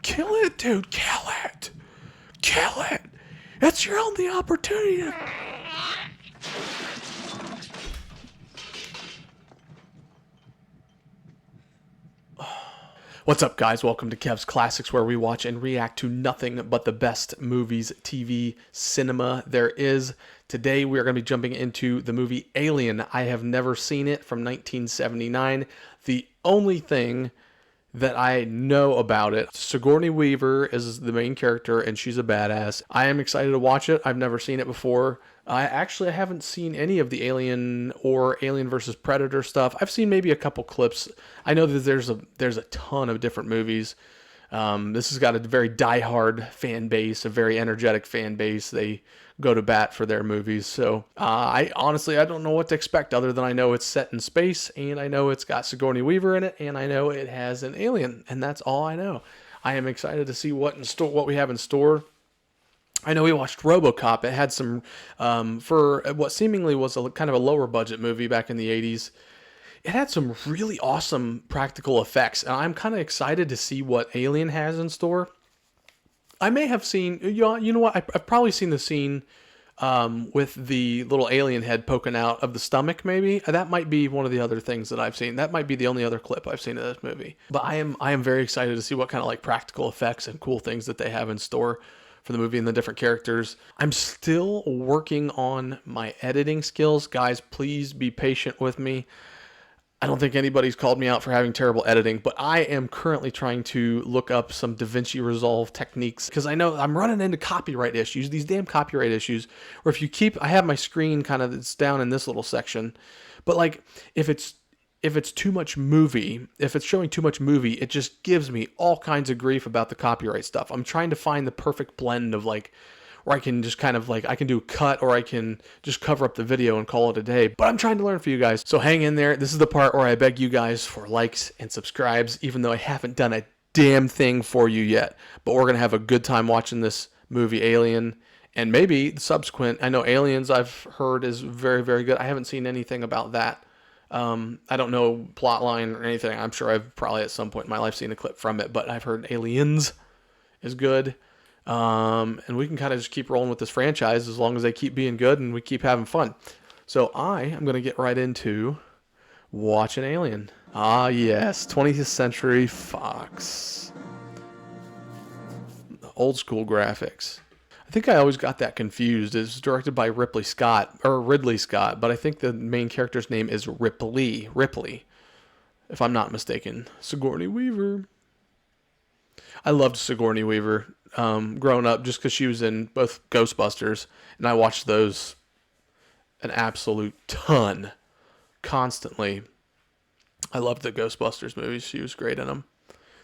kill it, dude. Kill it. Kill it. It's your only opportunity. What's up, guys? Welcome to Kev's Classics, where we watch and react to nothing but the best movies, TV, cinema there is. Today, we are going to be jumping into the movie Alien. I have never seen it, from 1979. The only thing that I know about it, Sigourney Weaver is the main character, and she's a badass. I am excited to watch it. I've never seen it before. I haven't seen any of the Alien or Alien versus Predator stuff. I've seen maybe a couple clips. I know that there's a ton of different movies. This has got a very diehard fan base, a very energetic fan base. They go to bat for their movies. So I don't know what to expect, other than I know it's set in space, and I know it's got Sigourney Weaver in it, and I know it has an alien, and that's all I know. I am excited to see what we have in store. I know we watched RoboCop. It had some, for what seemingly was a kind of a lower budget movie back in the 80s. It had some really awesome practical effects, and I'm kind of excited to see what Alien has in store. I may have seen, you know what, I've probably seen the scene with the little alien head poking out of the stomach, maybe. That might be one of the other things that I've seen. That might be the only other clip I've seen of this movie. But I am very excited to see what kind of like practical effects and cool things that they have in store for the movie and the different characters. I'm still working on my editing skills. Guys, please be patient with me. I don't think anybody's called me out for having terrible editing, but I am currently trying to look up some DaVinci Resolve techniques, because I know I'm running into copyright issues, these damn copyright issues, where if you keep, I have my screen kind of, it's down in this little section, but like if it's too much movie, if it's showing too much movie, it just gives me all kinds of grief about the copyright stuff. I'm trying to find the perfect blend of like, where I can just kind of like, I can do a cut, or I can just cover up the video and call it a day. But I'm trying to learn for you guys. So hang in there. This is the part where I beg you guys for likes and subscribes, even though I haven't done a damn thing for you yet. But we're going to have a good time watching this movie, Alien. And maybe the subsequent, I know Aliens, I've heard, is very, very good. I haven't seen anything about that. I don't know plotline or anything. I'm sure I've probably at some point in my life seen a clip from it, but I've heard Aliens is good. And we can kind of just keep rolling with this franchise as long as they keep being good and we keep having fun. So I am going to get right into watching Alien. Ah, yes, 20th Century Fox. Old school graphics. I think I always got that confused. It's directed by Ridley Scott, but I think the main character's name is Ripley, if I'm not mistaken. Sigourney Weaver. I loved Sigourney Weaver growing up, just because she was in both Ghostbusters, and I watched those an absolute ton, constantly. I loved the Ghostbusters movies. She was great in them.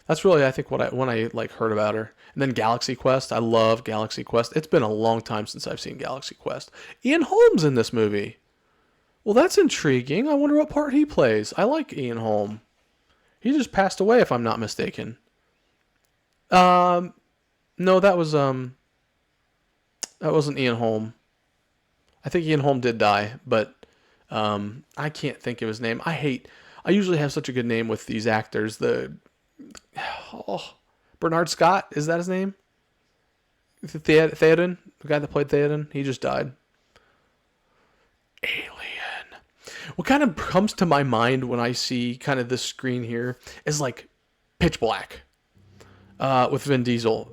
That's really, I think, when I like heard about her. And then Galaxy Quest. I love Galaxy Quest. It's been a long time since I've seen Galaxy Quest. Ian Holm's in this movie. Well, that's intriguing. I wonder what part he plays. I like Ian Holm. He just passed away, if I'm not mistaken. No, that wasn't Ian Holm. I think Ian Holm did die, but I can't think of his name. I usually have such a good name with these actors. Bernard Scott, is that his name? Theoden, the guy that played Theoden, he just died. Alien. What kind of comes to my mind when I see kind of this screen here is like Pitch Black with Vin Diesel.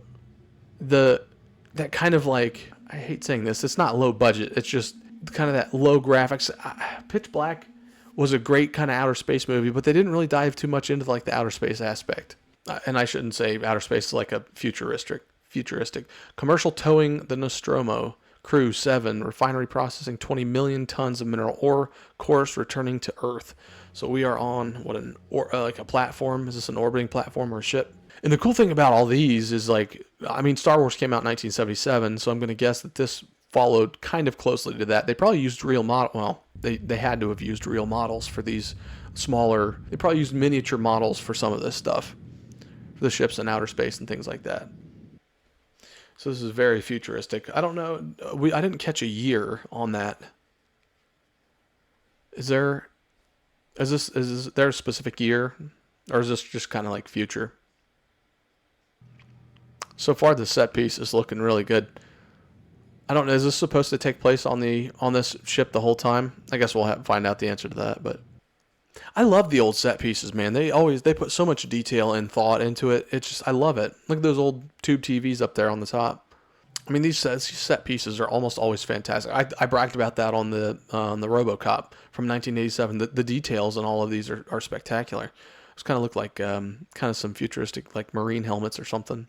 That kind of like, I hate saying this, it's not low budget, it's just kind of that low graphics. Pitch Black was a great kind of outer space movie, but they didn't really dive too much into like the outer space aspect. And I shouldn't say outer space is like a futuristic. Commercial towing the Nostromo. Crew 7. Refinery processing 20 million tons of mineral ore. Course returning to Earth. So we are on like a platform. Is this an orbiting platform or a ship? And the cool thing about all these is like, I mean, Star Wars came out in 1977, so I'm going to guess that this followed kind of closely to that. They probably used real model. Well, they had to have used real models for these smaller. They probably used miniature models for some of this stuff, for the ships in outer space and things like that. So this is very futuristic. I don't know. I didn't catch a year on that. Is there a specific year, or is this just kind of like future? So far, the set piece is looking really good. I don't know. Is this supposed to take place on this ship the whole time? I guess we'll find out the answer to that. But I love the old set pieces, man. They put so much detail and thought into it. It's just I love it. Look at those old tube TVs up there on the top. I mean, these set pieces are almost always fantastic. I bragged about that on the RoboCop from 1987. The details in all of these are spectacular. It's kind of look like kind of some futuristic like marine helmets or something,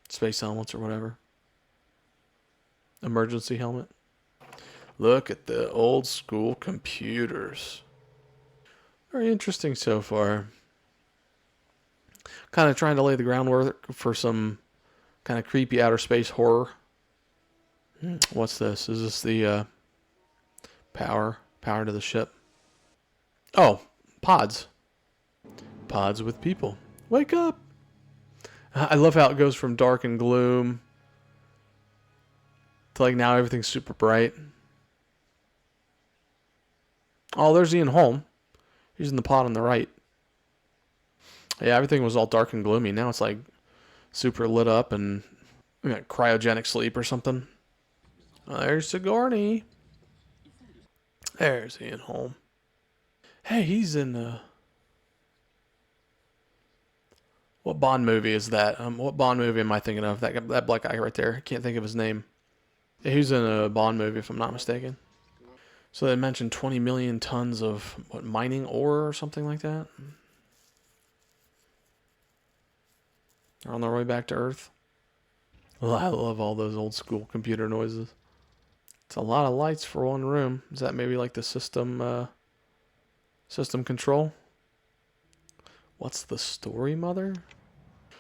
space helmets or whatever. Emergency helmet. Look at the old school computers. Very interesting so far. Kind of trying to lay the groundwork for some kind of creepy outer space horror. What's this? Is this the power to the ship? Oh, pods. Pods with people. Wake up! I love how it goes from dark and gloom to like now everything's super bright. Oh, there's Ian Holm. He's in the pod on the right. Yeah, everything was all dark and gloomy. Now it's like super lit up and cryogenic sleep or something. Oh, there's Sigourney. There's Ian Holm. Hey, he's in what Bond movie is that? What Bond movie am I thinking of? That black guy right there. I can't think of his name. Yeah, he's in a Bond movie, if I'm not mistaken. So they mentioned 20 million tons of mining ore or something like that. They're on their way back to Earth. Well, I love all those old school computer noises. It's a lot of lights for one room. Is that maybe like the system control? What's the story, Mother?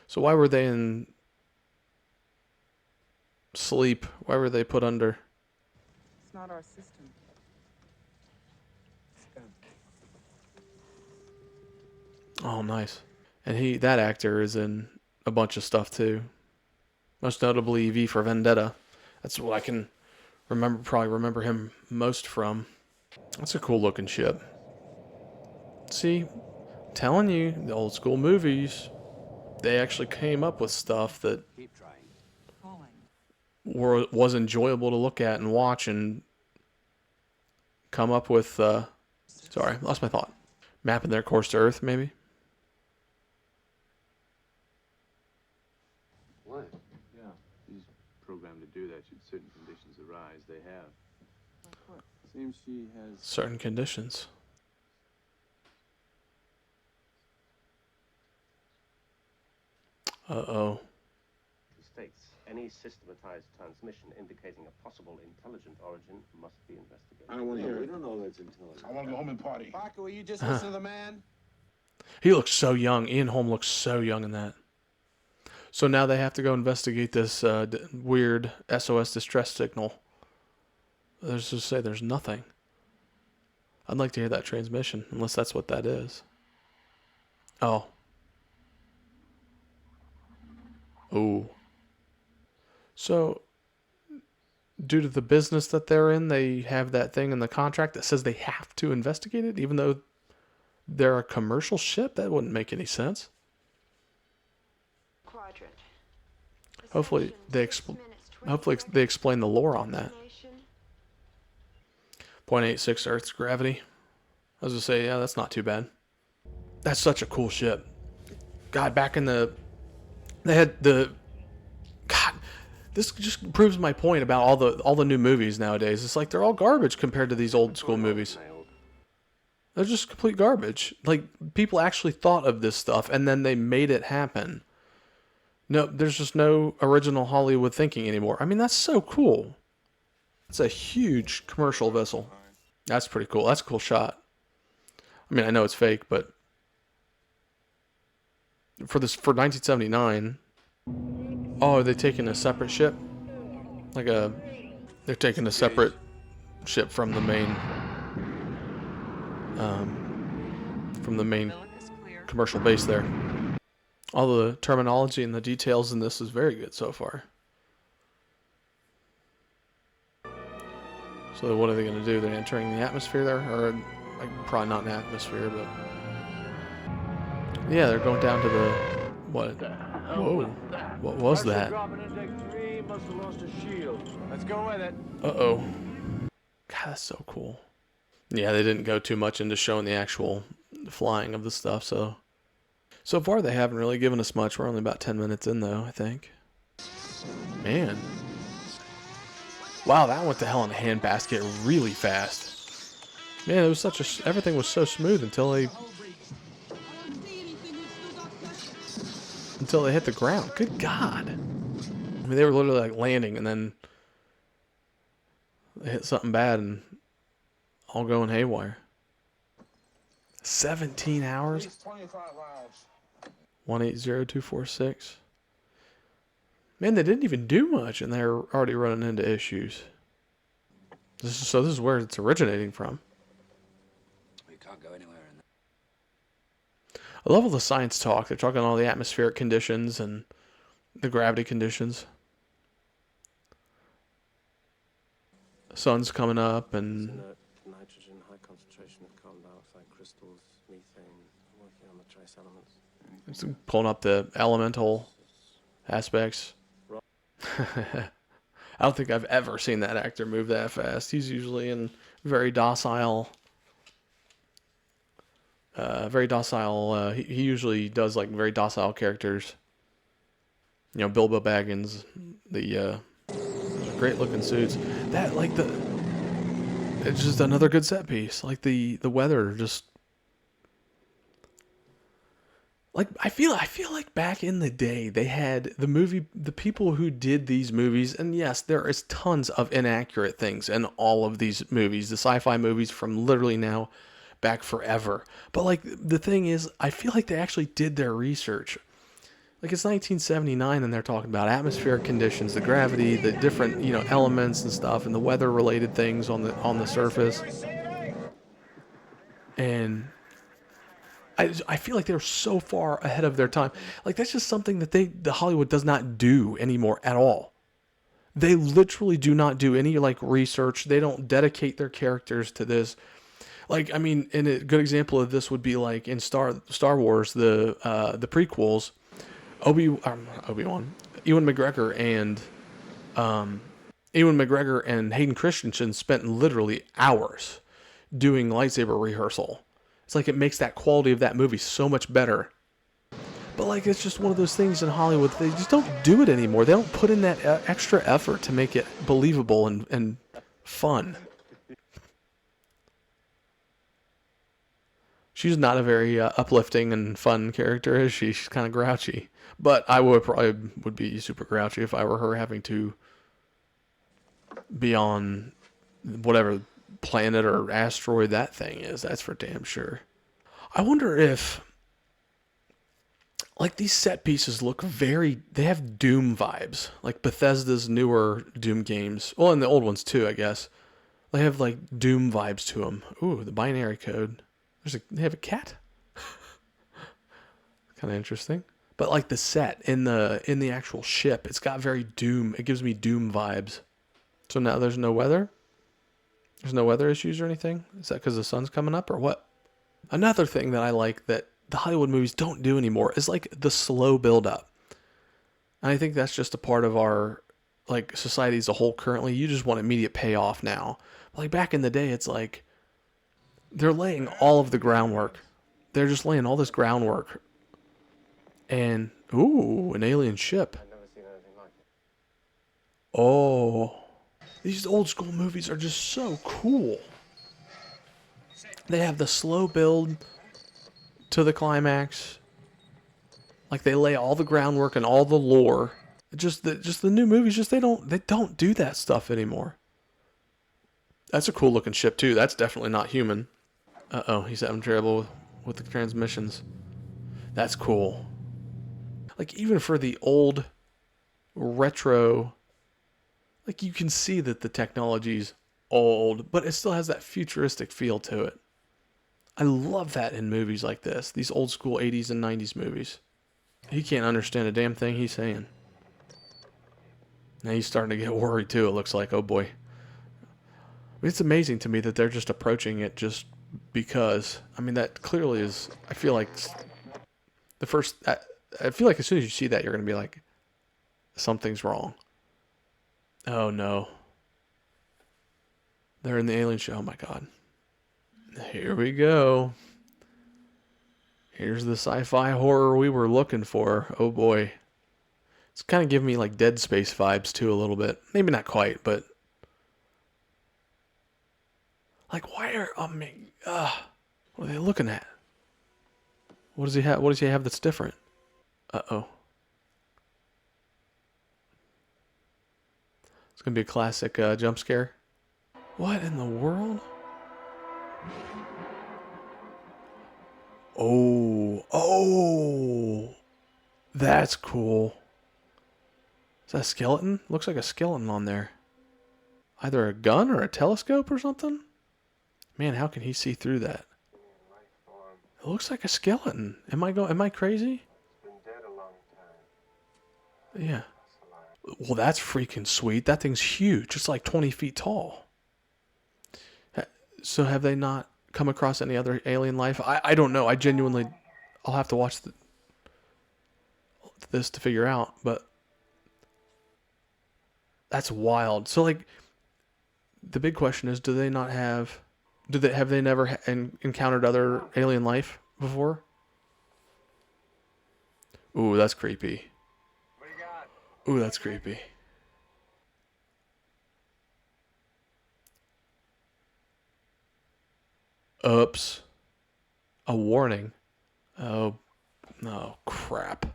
So why were they in sleep? Why were they put under? It's not our system. Oh, nice. And that actor is in a bunch of stuff too. Most notably V for Vendetta. That's what I can probably remember him most from. That's a cool looking ship. See, I'm telling you, the old school movies, they actually came up with stuff that was enjoyable to look at and watch and come up with, sorry, lost my thought. Mapping their course to Earth, maybe? What? Yeah, he's programmed to do that should certain conditions arise. They have. Seems she has Certain conditions. Uh-oh. States any systematized transmission indicating a possible intelligent origin must be investigated. I don't want to hear it. We don't know that's intelligent. I want to go home and party. Parker, will you just listen to the man? He looks so young. Ian Holm looks so young in that. So now they have to go investigate this weird SOS distress signal. Let's just say there's nothing. I'd like to hear that transmission, unless that's what that is. Oh. Ooh. So, due to the business that they're in, they have that thing in the contract that says they have to investigate it, even though they're a commercial ship? That wouldn't make any sense. Quadrant. Hopefully they explain the lore on that. 0.86 Earth's gravity. I was gonna say, yeah, that's not too bad. That's such a cool ship. God, back in they had the. God, this just proves my point about all the new movies nowadays. It's like they're all garbage compared to these old school movies. They're just complete garbage. Like, people actually thought of this stuff and then they made it happen. No, there's just no original Hollywood thinking anymore. I mean, that's so cool. It's a huge commercial vessel. That's pretty cool. That's a cool shot. I mean, I know it's fake, but for 1979, oh, are they taking a separate ship? They're taking a separate ship from the main commercial base there. All the terminology and the details in this is very good so far. So what are they going to do? They're entering the atmosphere there? Or like, probably not an atmosphere, but... Yeah, they're going down to the... What? Whoa. What was that? Dropping in deck 3, must have lost a shield. Let's go with it. Uh-oh. God, that's so cool. Yeah, they didn't go too much into showing the actual flying of the stuff, so far they haven't really given us much. We're only about 10 minutes in, though, I think. Man. Wow, that went to hell in a handbasket really fast. Man, it was everything was so smooth until they hit the ground. Good God. I mean, they were literally like landing and then they hit something bad and all going haywire. 17 hours? 180246. Man, they didn't even do much and they're already running into issues. This is where it's originating from. We can't go anywhere in there. I love all the science talk. They're talking all the atmospheric conditions and the gravity conditions. The sun's coming up and Inert nitrogen, high concentration of carbon dioxide crystals, methane, working on the trace elements. it's pulling up the elemental aspects. I don't think I've ever seen that actor move that fast. He's usually in very docile. He usually does like very docile characters. You know, Bilbo Baggins, the great looking suits. That like it's just another good set piece. Like the weather just. Like I feel like back in the day they had the people who did these movies, and yes, there is tons of inaccurate things in all of these movies, the sci-fi movies from literally now back forever. But like the thing is, I feel like they actually did their research. Like it's 1979 and they're talking about atmospheric conditions, the gravity, the different, elements and stuff, and the weather related things on the surface. And I feel like they're so far ahead of their time. Like that's just something that the Hollywood does not do anymore at all. They literally do not do any like research. They don't dedicate their characters to this. Like I mean, and a good example of this would be like in Star Wars, the prequels, Obi-Wan, Ewan McGregor and Hayden Christensen spent literally hours doing lightsaber rehearsal. It's like it makes that quality of that movie so much better. But like it's just one of those things in Hollywood, they just don't do it anymore. They don't put in that extra effort to make it believable and fun. She's not a very uplifting and fun character, is she? She's kind of grouchy. But I would be super grouchy if I were her, having to be on whatever planet or asteroid that thing is. That's for damn sure. I wonder if like these set pieces they have Doom vibes, like Bethesda's newer Doom games. Well, and the old ones too, I guess. They have like Doom vibes to them. Ooh, the binary code. They have a cat. Kind of interesting. But like the set in the actual ship, it's got very Doom. It gives me Doom vibes. So now there's no weather? There's no weather issues or anything? Is that because the sun's coming up or what? Another thing that I like that the Hollywood movies don't do anymore is like the slow build up. And I think that's just a part of our like society as a whole currently. You just want immediate payoff now. But like back in the day, it's like they're laying all of the groundwork. They're just laying all this groundwork. And, ooh, an alien ship. I've never seen anything like it. Oh, these old school movies are just so cool. They have the slow build to the climax. Like they lay all the groundwork and all the lore. Just the new movies, they don't do that stuff anymore. That's a cool looking ship too. That's definitely not human. Uh-oh, he's having trouble with the transmissions. That's cool. Like even for the old retro, like you can see that the technology's old, but it still has that futuristic feel to it. I love that in movies like this, these old school 80s and 90s movies. He can't understand a damn thing he's saying. Now he's starting to get worried too, it looks like. Oh boy. It's amazing to me that they're just approaching it just because. I mean, that clearly is, I feel like the first I feel like as soon as you see that, you're going to be like, something's wrong. Oh no. They're in the alien show. Oh my god. Here we go. Here's the sci-fi horror we were looking for. Oh boy. It's kind of giving me like Dead Space vibes too a little bit. Maybe not quite, but like why are what are they looking at? What does he have? What does he have that's different? Uh-oh. It's gonna be a classic jump scare. What in the world? Oh, that's cool. Is that a skeleton? Looks like a skeleton on there. Either a gun or a telescope or something? Man, how can he see through that? It looks like a skeleton. Am I crazy? Yeah. Well, that's freaking sweet. That thing's huge. It's like 20 feet tall. So have they not come across any other alien life? I don't know. I'll have to watch this to figure out, but that's wild. So like, the big question is, have they never encountered other alien life before? Ooh, that's creepy. Ooh, that's creepy. Oops. A warning. Oh, no, crap.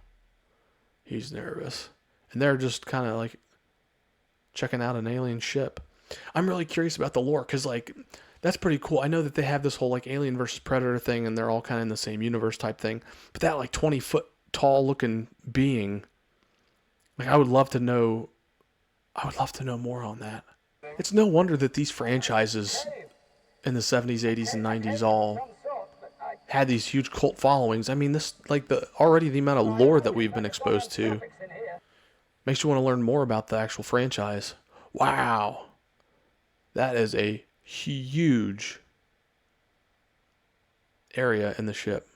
He's nervous. And they're just kind of like checking out an alien ship. I'm really curious about the lore because, like, that's pretty cool. I know that they have this whole, like, Alien versus Predator thing and they're all kind of in the same universe type thing. But that, like, 20-foot tall looking being, like, I would love to know more on that. It's no wonder that these franchises in the 70s, 80s, and 90s all had these huge cult followings. I mean, this, like, the amount of lore that we've been exposed to makes you want to learn more about the actual franchise. Wow. That is a huge area in the ship.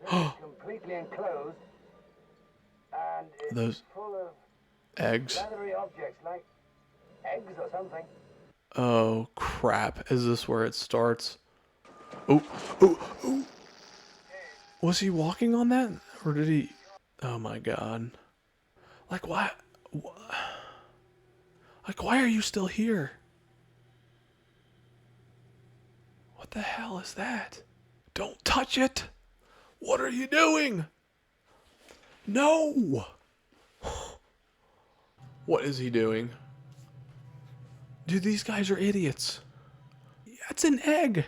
Completely enclosed, and it's Those full of eggs. leathery objects like eggs or something. Oh, crap. Is this where it starts? Oh, oh, oh. Was he walking on that? Or did he... Oh, my God. Like, why... Like, why are you still here? What the hell is that? Don't touch it! What are you doing? No! What is he doing? Dude, these guys are idiots. That's an egg.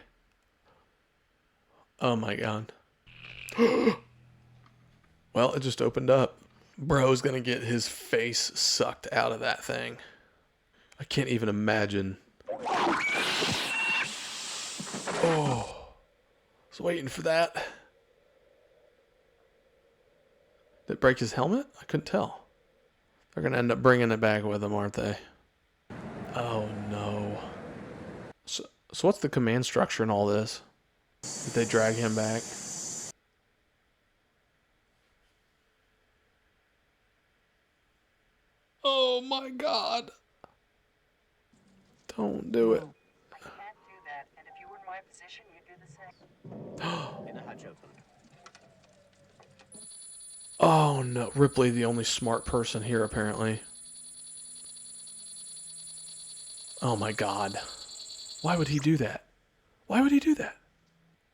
Oh my god. Well, it just opened up. Bro's gonna get his face sucked out of that thing. I can't even imagine. Oh. I was waiting for that. Did it break his helmet? I couldn't tell. They're gonna end up bringing it back with them, aren't they? Oh no. So what's the command structure in all this? Did they drag him back? Oh my god. Don't do it. I can't do that, and if you were in my position, you'd do the same. In the hatch open. Oh no. Ripley, the only smart person here, apparently. Oh my god. Why would he do that? Why would he do that?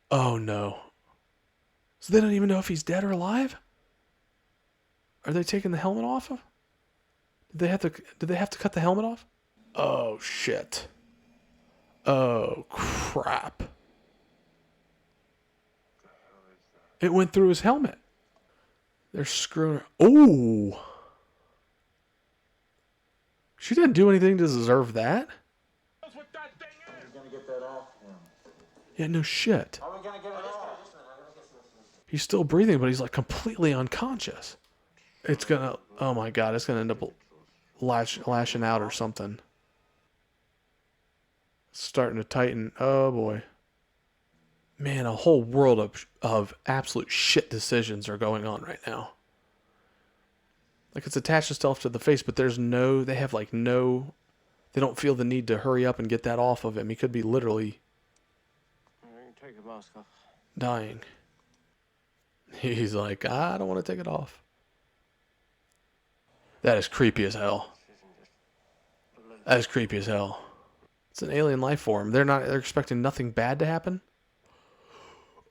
Oh no. So they don't even know if he's dead or alive? Are they taking the helmet off of? Did they have to cut the helmet off? Oh shit. Oh crap. It went through his helmet. They're screwing her. Oh. She didn't do anything to deserve that. Yeah, no shit. He's still breathing, but he's like completely unconscious. It's gonna, oh my god, it's gonna end up lashing out or something. It's starting to tighten. Oh boy. Man, a whole world of absolute shit decisions are going on right now. Like it's attached itself to the face, but there's no, they have like no, they don't feel the need to hurry up and get that off of him. He could be literally Take your mask off. dying. He's like, I don't want to take it off. That is creepy as hell. That is creepy as hell. It's an alien life form. They're expecting nothing bad to happen.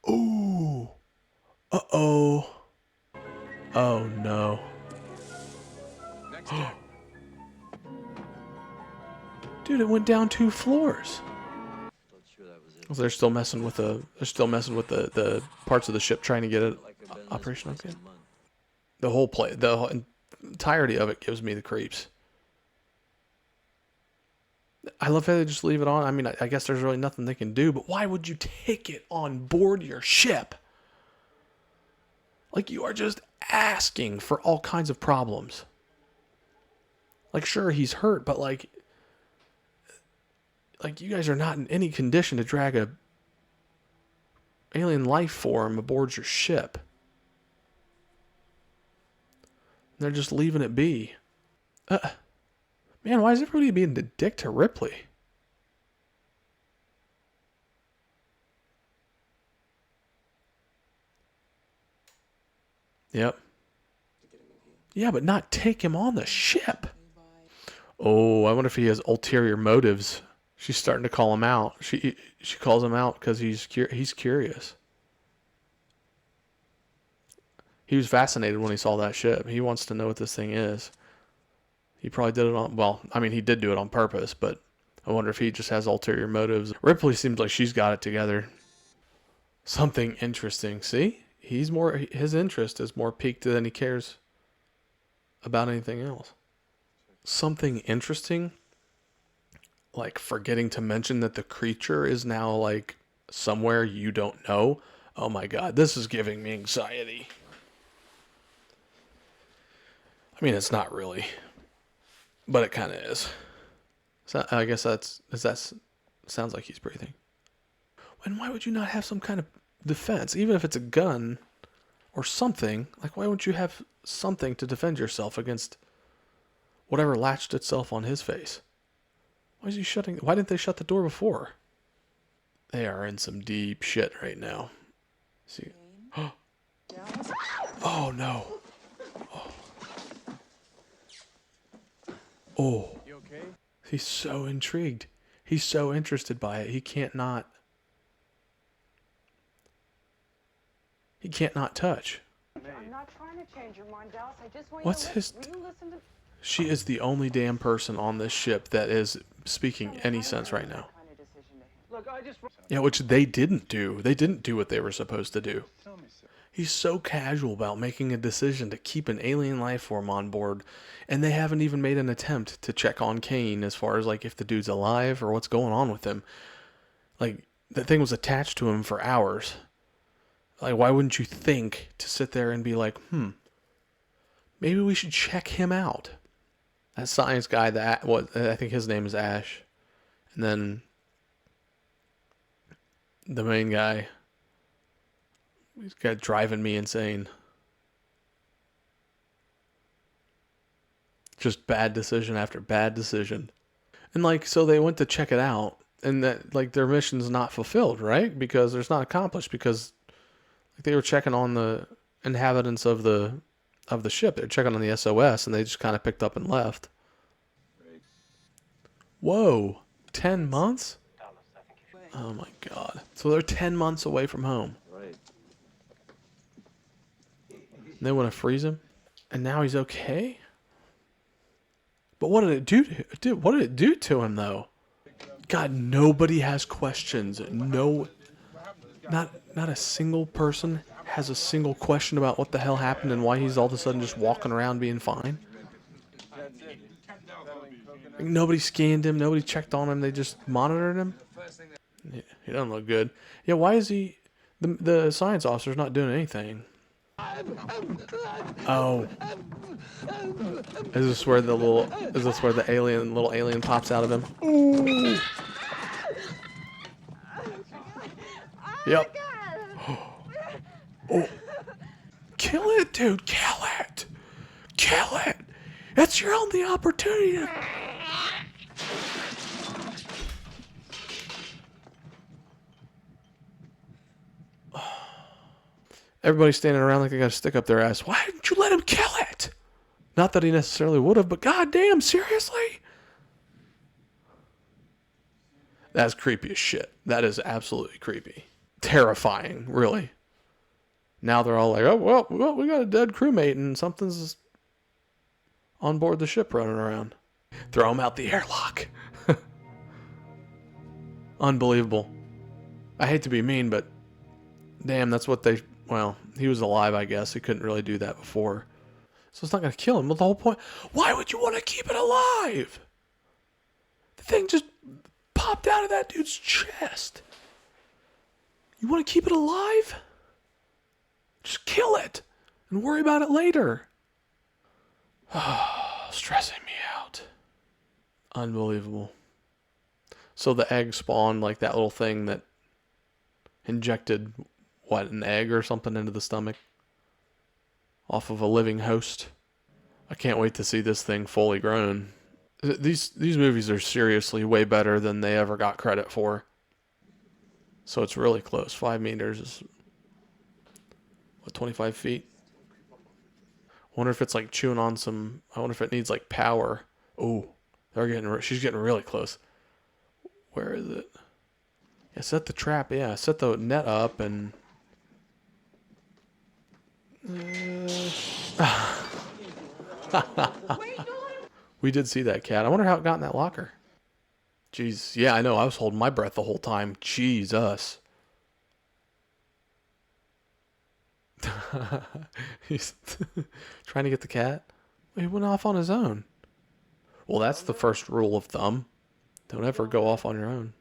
Ooh. Uh-oh. Oh no. Dude, it went down 2 floors. They're still messing with the parts of the ship trying to get it operational again. The whole entirety of it gives me the creeps. I love how they just leave it on. I mean, I guess there's really nothing they can do, but why would you take it on board your ship? Like, you are just asking for all kinds of problems. Like, sure, he's hurt, but like you guys are not in any condition to drag a alien life form aboard your ship. They're just leaving it be. Man, why is everybody being a dick to Ripley? Yep. Yeah, but not take him on the ship. Oh, I wonder if he has ulterior motives. She's starting to call him out. She calls him out because he's curious. He was fascinated when he saw that ship. He wants to know what this thing is. He probably did it on, well, I mean, he did do it on purpose, but I wonder if he just has ulterior motives. Ripley seems like she's got it together. Something interesting. See? His interest is more piqued than he cares about anything else. Something interesting, like forgetting to mention that the creature is now like somewhere you don't know. Oh my God, this is giving me anxiety. I mean, it's not really, but it kind of is. So I guess sounds like he's breathing. And why would you not have some kind of defense, even if it's a gun or something? Like, why wouldn't you have something to defend yourself against whatever latched itself on his face? Why didn't they shut the door before? They are in some deep shit right now. See. Oh no. Oh. You okay? He's so intrigued. He's so interested by it. He can't not touch. I'm not trying to change your mind, Dallas. I just want What's you to his... Will you listen to... She is the only damn person on this ship that is speaking any sense right now. Kind of decision to him. Look, I just... Yeah, which they didn't do. They didn't do what they were supposed to do. Tell me, sir. He's so casual about making a decision to keep an alien life form on board, and they haven't even made an attempt to check on Kane as far as like if the dude's alive or what's going on with him. Like, that thing was attached to him for hours. Like, why wouldn't you think to sit there and be like, maybe we should check him out? That science guy, I think his name is Ash. And then the main guy, he's got driving me insane. Just bad decision after bad decision. And like, so they went to check it out, and that like their mission's not fulfilled, right? Because it's not accomplished, because like, they were checking on the inhabitants of the ship. They're checking on the SOS, and they just kind of picked up and left. Whoa, 10 months? Oh my God. So they're 10 months away from home. Right. And they want to freeze him? And now he's okay? But what did it do? What did it do to him, though? God, nobody has questions. No, not a single person has a single question about what the hell happened and why he's all of a sudden just walking around being fine. Nobody scanned him. Nobody checked on him. They just monitored him. He doesn't look good. Yeah, why is he... The science officer's not doing anything. Oh. Is this where the little alien pops out of him? Ooh. Yep. Oh. Kill it, dude. Kill it. Kill it. It's your only opportunity to... Everybody's standing around like they got a stick up their ass. Why didn't you let him kill it? Not that he necessarily would have, but goddamn, seriously? That's creepy as shit. That is absolutely creepy. Terrifying, really. Now they're all like, oh, well, we got a dead crewmate and something's on board the ship running around. Throw him out the airlock. Unbelievable. I hate to be mean, but damn, that's what they... Well, he was alive, I guess. He couldn't really do that before. So it's not going to kill him. Well, the whole point... Why would you want to keep it alive? The thing just popped out of that dude's chest. You want to keep it alive? Just kill it and worry about it later. Stressing me out. Unbelievable. So the egg spawned like that little thing that injected, what, an egg or something into the stomach off of a living host. I can't wait to see this thing fully grown. These movies are seriously way better than they ever got credit for. So it's really close. 5 meters is, what, 25 feet? I wonder if it's like chewing on some... I wonder if it needs like power. Oh, she's getting really close. Where is it? Yeah, set the trap. Yeah, set the net up and... We did see that cat. I wonder how it got in that locker. Jeez. Yeah, I know. I was holding my breath the whole time. Jesus. He's trying to get the cat. He went off on his own. Well, that's the first rule of thumb. Don't ever go off on your own.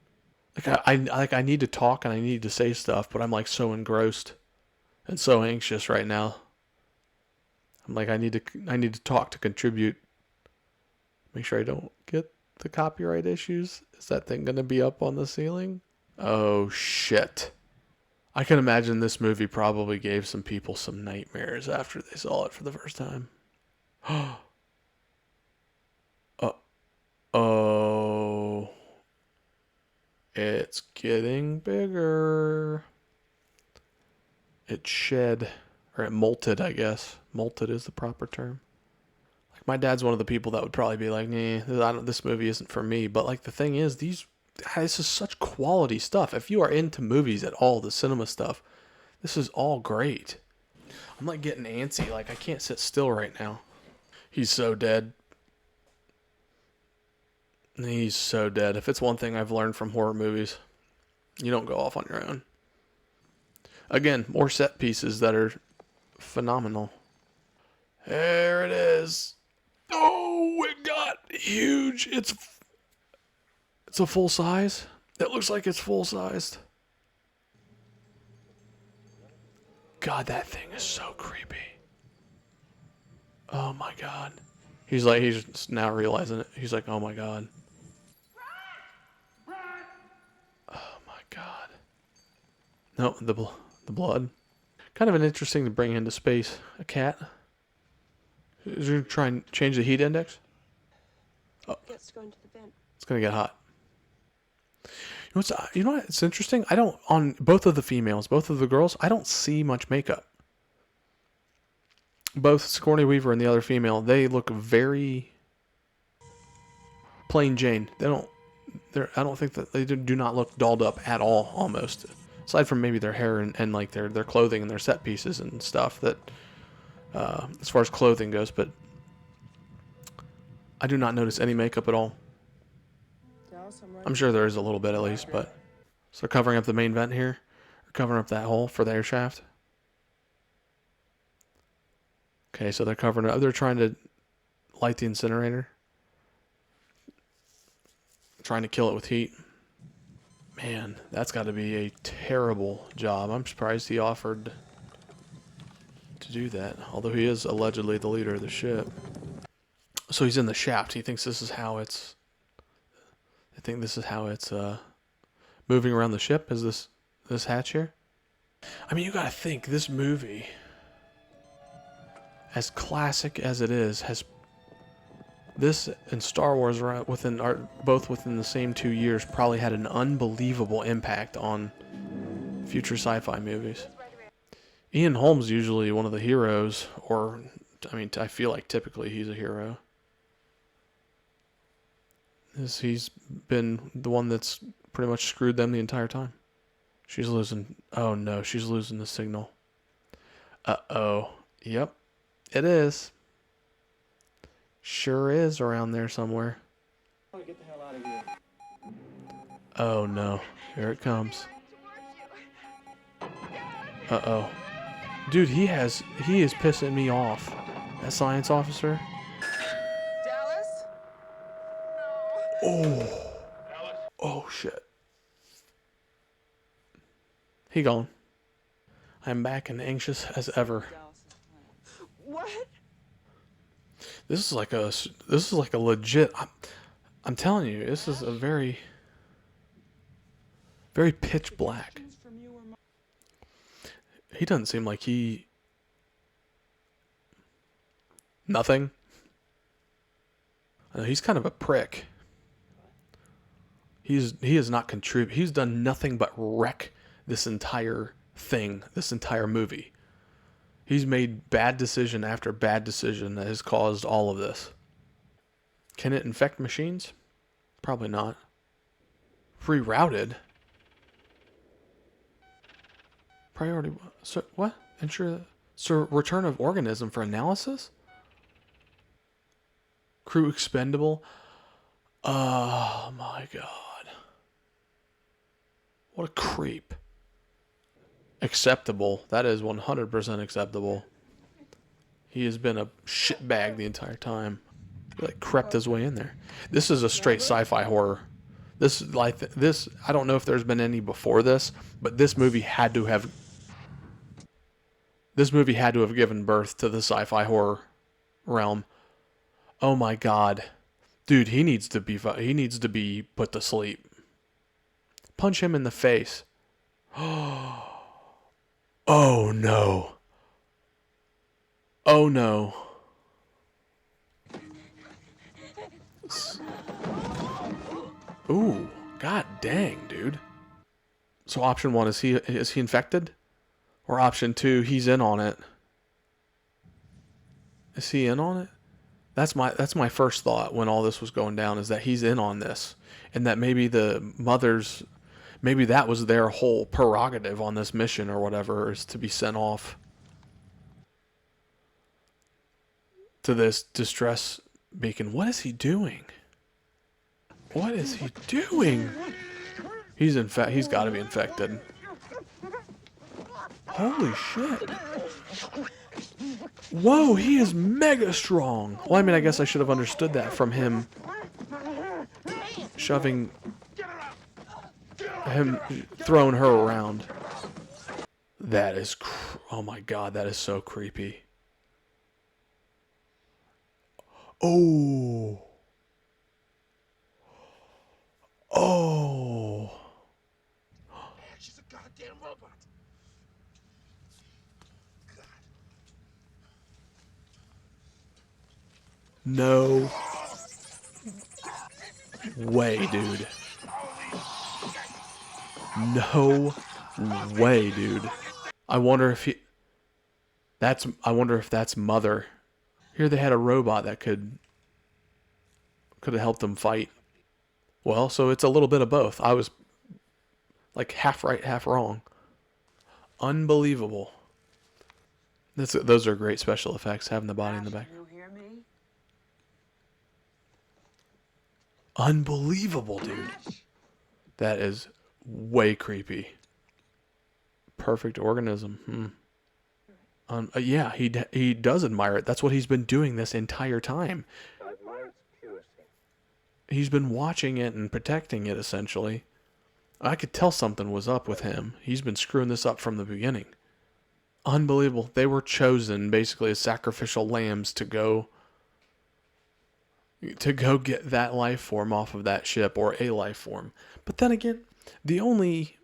I need to talk and I need to say stuff, but I'm like so engrossed and so anxious right now. I'm like I need to talk to contribute. Make sure I don't get the copyright issues. Is that thing going to be up on the ceiling? Oh shit. I can imagine this movie probably gave some people some nightmares after they saw it for the first time. Oh. It's getting bigger. It shed, or it molted, I guess. Molted is the proper term. Like my dad's one of the people that would probably be like, nah, this movie isn't for me. But like the thing is, this is such quality stuff. If you are into movies at all, the cinema stuff, this is all great. I'm like getting antsy. Like I can't sit still right now. He's so dead. He's so dead. If it's one thing I've learned from horror movies, you don't go off on your own. Again, more set pieces that are phenomenal. There it is. Oh, it got huge. It's a full size. It looks like it's full sized. God, that thing is so creepy. Oh my God. He's now realizing it. He's like, oh my God. Oh my God. No, the blood. Kind of an interesting to bring into space. A cat. Is you try and change the heat index? Oh. Gets to go into the vent. It's gonna get hot. You know what? It's interesting. I don't, on both of the females, both of the girls, I don't see much makeup. Both Sigourney Weaver and the other female, they look very plain Jane. I don't think that they do not look dolled up at all, almost. Aside from maybe their hair and like their clothing and their set pieces and stuff that, as far as clothing goes, but I do not notice any makeup at all. I'm sure there is a little bit at least, but so they're covering up the main vent here, or covering up that hole for the air shaft. Okay, so they're covering it up. They're trying to light the incinerator, trying to kill it with heat. Man, that's got to be a terrible job. I'm surprised he offered to do that, although he is allegedly the leader of the ship. So he's in the shaft. He thinks this is how it's... I think this is how it's moving around the ship, is this hatch here. I mean, you gotta think, this movie, as classic as it is, has This and Star Wars are both within the same 2 years, probably had an unbelievable impact on future sci-fi movies. Ian Holm's usually one of the heroes, or I mean, I feel like typically he's a hero. He's been the one that's pretty much screwed them the entire time. She's losing. Oh no, she's losing the signal. Uh-oh. Yep, it is. Sure is around there somewhere. Get the hell out of here. Oh no, here it comes. Uh-oh. Dude, he is pissing me off. That science officer. Dallas? Oh. Oh shit. He gone. I'm back and anxious as ever. What? This is like a legit. I'm telling you, this is a very pitch black. He doesn't seem like nothing. He's kind of a prick. He has not contributed. He's done nothing but wreck this entire thing, this entire movie. He's made bad decision after bad decision that has caused all of this. Can it infect machines? Probably not. Rerouted? Priority. So what? Ensure. So return of organism for analysis? Crew expendable? Oh my god. What a creep. Acceptable. That is 100% acceptable. He has been a shitbag the entire time. He like crept his way in there. This is a straight sci-fi horror. This I don't know if there's been any before this, but this movie had to have given birth to the sci-fi horror realm. Oh my god. Dude, he needs to be put to sleep. Punch him in the face. Oh no. Oh no. Ooh, god dang, dude. So option 1, is he infected? Or option 2, he's in on it. Is he in on it? That's my first thought when all this was going down, is that he's in on this, and that maybe maybe that was their whole prerogative on this mission or whatever, is to be sent off to this distress beacon. What is he doing? What is he doing? He's got to be infected. Holy shit. Whoa, he is mega strong. Well, I mean, I guess I should have understood that from him throwing her around. That is, oh my god, that is so creepy. Oh. Oh. She's a goddamn robot. No way, dude. No way, dude. I wonder if that's Mother. Here they had a robot that could have helped them fight. Well, so it's a little bit of both. I was like half right, half wrong. Unbelievable. Those are great special effects, having the body in the back. You hear me? Unbelievable, dude. That is way creepy. Perfect organism. Yeah, he does admire it. That's what he's been doing this entire time. He's been watching it and protecting it, essentially. I could tell something was up with him. He's been screwing this up from the beginning. Unbelievable. They were chosen basically as sacrificial lambs to go get that life form off of that ship, or a life form. But then again, the only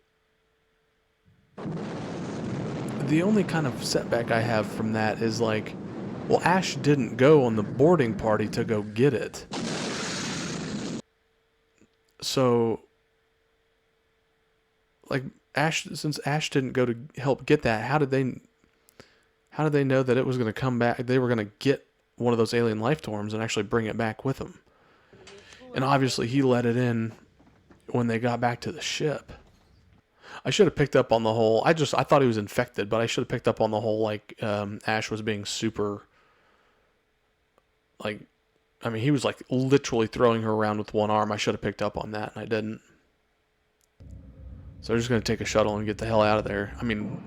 kind of setback I have from that is like, Well, Ash didn't go on the boarding party to go get it. So, like, since Ash didn't go to help get that, how did they know that it was going to come back? They were going to get one of those alien life forms and actually bring it back with them. And obviously he let it in when they got back to the ship. I should have picked up on the whole, I thought he was infected, but I should have picked up on the whole, like, Ash was being super, like, I mean, he was, like, literally throwing her around with one arm. I should have picked up on that, and I didn't. So they're just going to take a shuttle and get the hell out of there. I mean,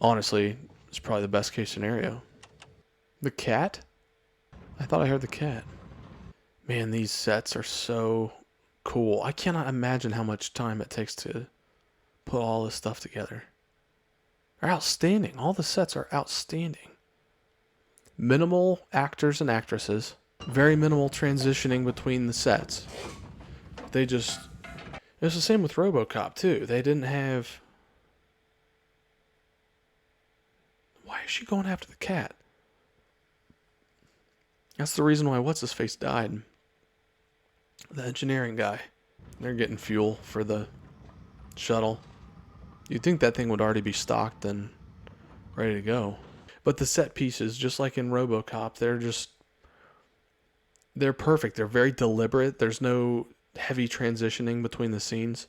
honestly, it's probably the best case scenario. The cat? I thought I heard the cat. Man, these sets are so cool. I cannot imagine how much time it takes to put all this stuff together. They're outstanding. All the sets are outstanding. Minimal actors and actresses. Very minimal transitioning between the sets. They just... It was the same with RoboCop, too. They didn't have... Why is she going after the cat? That's the reason why What's-His-Face died. The engineering guy. They're getting fuel for the shuttle. You'd think that thing would already be stocked and ready to go. But the set pieces, just like in RoboCop, they're perfect. They're very deliberate. There's no heavy transitioning between the scenes.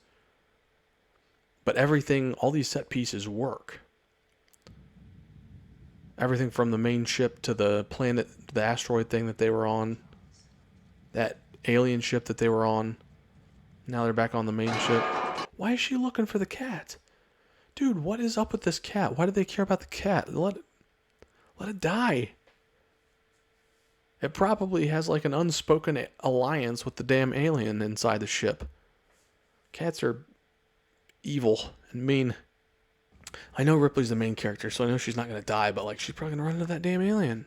But everything, all these set pieces work. Everything from the main ship to the planet, the asteroid thing that they were on, that alien ship that they were on. Now they're back on the main ship. Why is she looking for the cat? Dude, what is up with this cat? Why do they care about the cat? Let it die. It probably has like an unspoken alliance with the damn alien inside the ship. Cats are evil and mean. I know Ripley's the main character, so I know she's not going to die, but like she's probably going to run into that damn alien.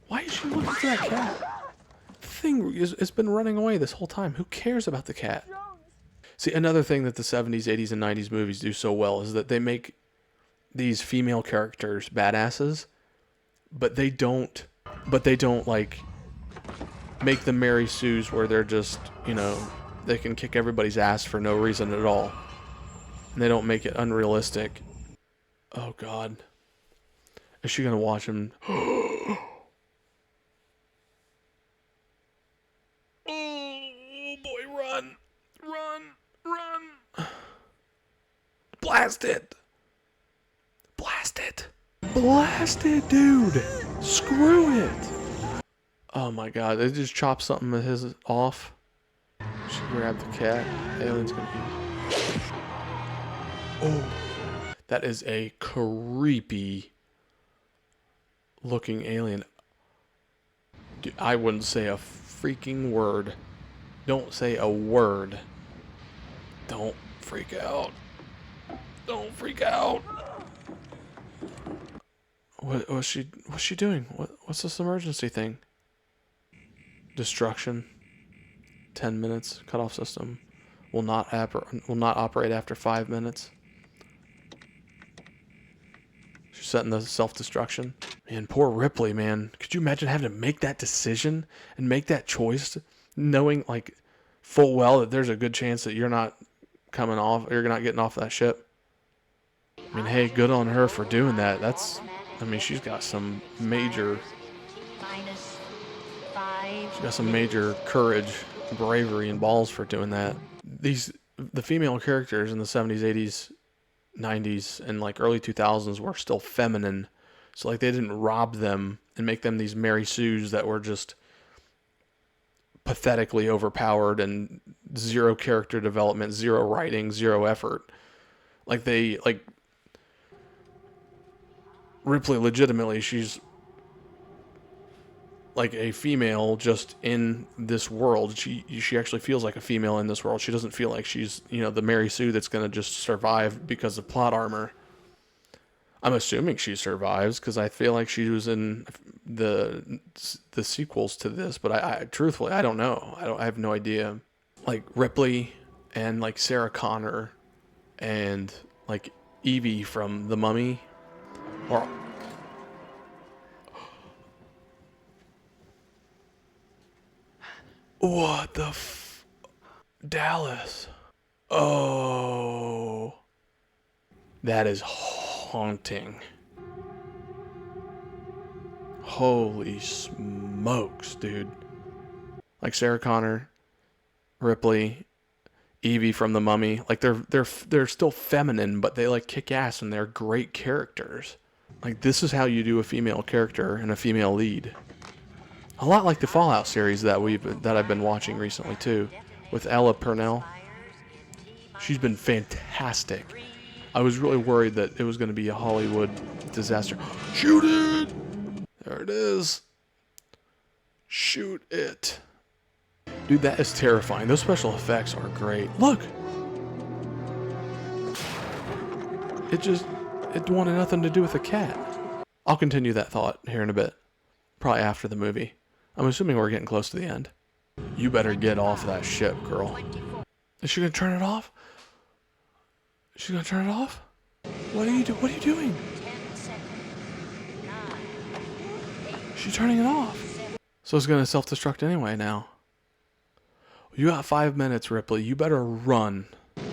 Why is she looking for that cat? The thing has been running away this whole time. Who cares about the cat? See, another thing that the 70s, 80s, and 90s movies do so well is that they make these female characters badasses, but they don't like make them Mary Sues where they're just, you know, they can kick everybody's ass for no reason at all. And they don't make it unrealistic. Oh God. Is she gonna watch him? Oh boy, run! Run! Run! Blast it! Blast it! Blast it, dude! Screw it! Oh my God, they just chopped something of his off. She grabbed the cat. Alien's gonna eat. Oh, that is a creepy looking alien. Dude, I wouldn't say a freaking word. Don't say a word. Don't freak out. Don't freak out. What's she doing? What's this emergency thing? Destruction. 10 minutes. Cutoff system. Will not operate after 5 minutes. She's setting the self-destruction. Man, poor Ripley, man. Could you imagine having to make that decision and make that choice, knowing like full well that there's a good chance that you're not coming off, or you're not getting off that ship? I mean, hey, good on her for doing that. I mean, she's got some major courage, bravery, and balls for doing that. The female characters in the 70s, 80s, 90s, and like early 2000s were still feminine. So like they didn't rob them and make them these Mary Sues that were just pathetically overpowered and zero character development, zero writing, zero effort. Ripley legitimately, she's like a female just in this world. She actually feels like a female in this world. She doesn't feel like she's, you know, the Mary Sue that's going to just survive because of plot armor. I'm assuming she survives because I feel like she was in the sequels to this, but I truthfully, I don't know. I have no idea. Like Ripley and like Sarah Connor and like Evie from The Mummy What the Dallas. Oh. That is haunting. Holy smokes, dude. Like Sarah Connor, Ripley, Evie from The Mummy, like they're still feminine, but they like kick ass and they're great characters. Like this is how you do a female character and a female lead. A lot like the Fallout series that I've been watching recently too, with Ella Purnell. She's been fantastic. I was really worried that it was going to be a Hollywood disaster. Shoot it! There it is. Shoot it. Dude, that is terrifying. Those special effects are great. Look! It wanted nothing to do with the cat. I'll continue that thought here in a bit. Probably after the movie. I'm assuming we're getting close to the end. You better get off that ship, girl. Is she gonna turn it off? She's gonna turn it off? What are you doing? She's turning it off. So it's gonna self-destruct anyway now. You got 5 minutes, Ripley. You better run.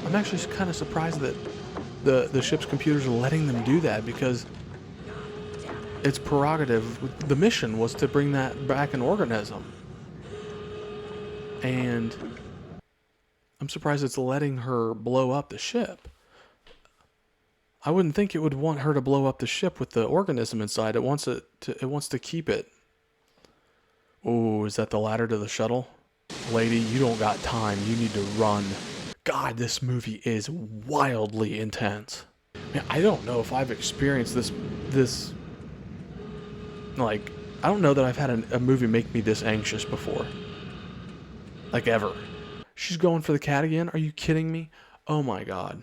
I'm actually kind of surprised that the ship's computers are letting them do that, because its prerogative, the mission was to bring that back an organism. And I'm surprised it's letting her blow up the ship. I wouldn't think it would want her to blow up the ship with the organism inside. It wants to keep it. Oh, is that the ladder to the shuttle? Lady, you don't got time. You need to run. God, this movie is wildly intense. Man, I don't know if I've experienced this like, I don't know that I've had a movie make me this anxious before. Like, ever. She's going for the cat again? Are you kidding me? Oh my God.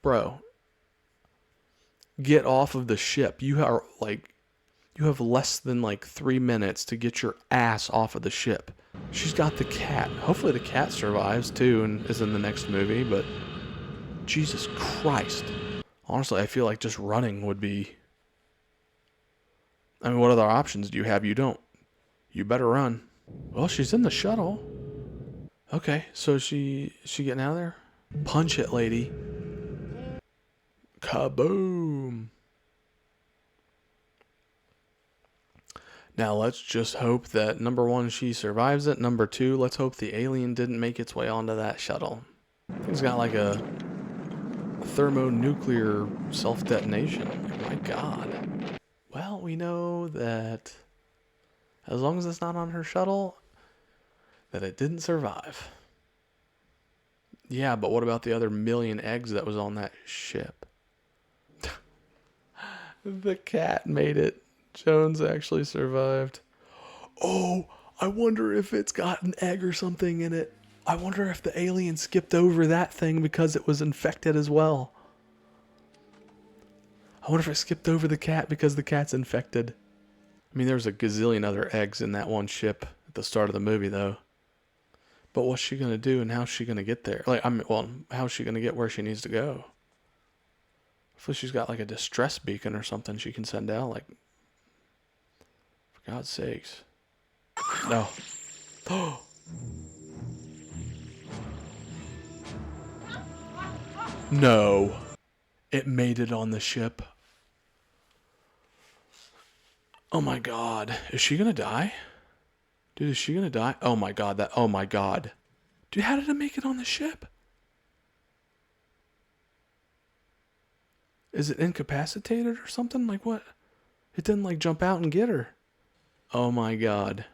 Bro. Get off of the ship. You have less than 3 minutes to get your ass off of the ship. She's got the cat. Hopefully the cat survives too and is in the next movie, but Jesus Christ. Honestly, I feel like just running would be... I mean, what other options do you have? You don't. You better run. Well, she's in the shuttle. Okay, so she getting out of there? Punch it, lady. Kaboom. Now, let's just hope that, number one, she survives it. Number two, let's hope the alien didn't make its way onto that shuttle. Thing's got like a thermonuclear self-detonation. Like, my God. Well, we know that as long as it's not on her shuttle, that it didn't survive. Yeah, but what about the other million eggs that was on that ship? The cat made it. Jones actually survived. Oh, I wonder if it's got an egg or something in it. I wonder if the alien skipped over that thing because it was infected as well. I wonder if it skipped over the cat because the cat's infected. I mean, there's a gazillion other eggs in that one ship at the start of the movie, though. But what's she gonna do, and how's she gonna get there? How's she gonna get where she needs to go? Hopefully she's got like a distress beacon or something she can send out, like... For God's sakes. No. Oh. No. It made it on the ship. Oh my God. Is she gonna die? Dude, is she gonna die? Oh my God, oh my God. Dude, how did it make it on the ship? Is it incapacitated or something? Like what? It didn't jump out and get her. Oh my God.